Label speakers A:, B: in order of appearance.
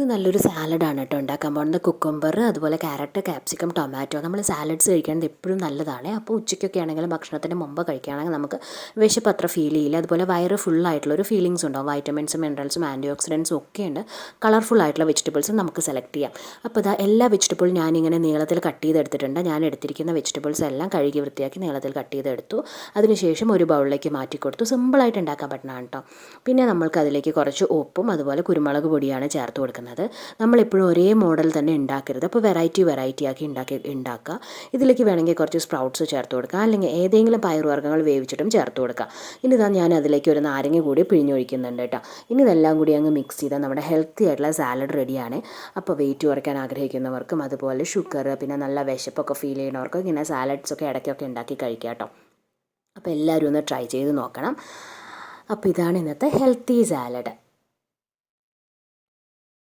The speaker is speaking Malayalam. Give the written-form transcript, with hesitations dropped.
A: ഇത് നല്ലൊരു സാലഡാണ് കേട്ടോ ഉണ്ടാക്കാൻ പോകുന്നത്. കുക്കുംബർ, അതുപോലെ ക്യാരറ്റ്, ക്യാപ്സിക്കം, ടൊമാറ്റോ. നമ്മൾ സാലഡ്സ് കഴിക്കുന്നത് എപ്പോഴും നല്ലതാണ്. അപ്പോൾ ഉച്ചയ്ക്കൊക്കെ ആണെങ്കിലും ഭക്ഷണത്തിന് മുമ്പ് കഴിക്കുകയാണെങ്കിൽ നമുക്ക് വിശപ്പ് അത്ര ഫീൽ ചെയ്യില്ല. അതുപോലെ വയറ് ഫുള്ളായിട്ടുള്ളൊരു ഫീലിങ്സ് ഉണ്ടാവും. വൈറ്റമിൻസും മിനറൽസും ആൻറ്റി ഓക്സിഡൻസും ഒക്കെ ഉണ്ട്. കളർഫുൾ ആയിട്ടുള്ള വെജിറ്റബിൾസും നമുക്ക് സെലക്ട് ചെയ്യാം. അപ്പോൾ ഇതാ എല്ലാ വെജിറ്റബിളും ഞാനിങ്ങനെ നീളത്തിൽ കട്ട് ചെയ്തെടുത്തിട്ടുണ്ട്. ഞാൻ എടുത്തിരിക്കുന്ന വെജിറ്റബിൾസ് എല്ലാം കഴുകി വൃത്തിയാക്കി നീളത്തിൽ കട്ട് ചെയ്തെടുത്തു. അതിനുശേഷം ഒരു ബൗളിലേക്ക് മാറ്റി കൊടുത്തു. സിമ്പിളായിട്ട് ഉണ്ടാക്കാൻ പറ്റുന്നതാണ് കേട്ടോ. പിന്നെ നമ്മൾക്ക് അതിലേക്ക് കുറച്ച് ഉപ്പും അതുപോലെ കുരുമുളക് പൊടിയാണ് ചേർത്ത് കൊടുക്കുന്നത്. നമ്മളെപ്പോഴും ഒരേ മോഡൽ തന്നെ ഉണ്ടാക്കരുത്. അപ്പോൾ വെറൈറ്റി ആക്കി ഉണ്ടാക്കുക. ഇതിലേക്ക് വേണമെങ്കിൽ കുറച്ച് സ്പ്രൗട്ട്സ് ചേർത്ത് കൊടുക്കുക, അല്ലെങ്കിൽ ഏതെങ്കിലും പയറുവർഗ്ഗങ്ങൾ വേവിച്ചിട്ടും ചേർത്ത് കൊടുക്കുക. ഇനി ഇതാ ഞാൻ അതിലേക്ക് ഒരു നാരങ്ങ കൂടി പിഴിഞ്ഞൊഴിക്കുന്നുണ്ട് കേട്ടോ. ഇനി ഇതെല്ലാം കൂടി അങ്ങ് മിക്സ് ചെയ്താൽ നമ്മുടെ ഹെൽത്തി ആയിട്ടുള്ള സാലഡ് റെഡിയാണ്. അപ്പോൾ വെയിറ്റ് കുറയ്ക്കാൻ ആഗ്രഹിക്കുന്നവർക്കും അതുപോലെ ഷുഗർ, പിന്നെ നല്ല വിശപ്പൊക്കെ ഫീൽ ചെയ്യുന്നവർക്കും ഇങ്ങനെ സാലഡ്സൊക്കെ ഇടയ്ക്കൊക്കെ ഉണ്ടാക്കി കഴിക്കാം കേട്ടോ. അപ്പോൾ എല്ലാവരും ഒന്ന് ട്രൈ ചെയ്ത് നോക്കണം. അപ്പോൾ ഇതാണ് ഇന്നത്തെ ഹെൽത്തി സാലഡ്.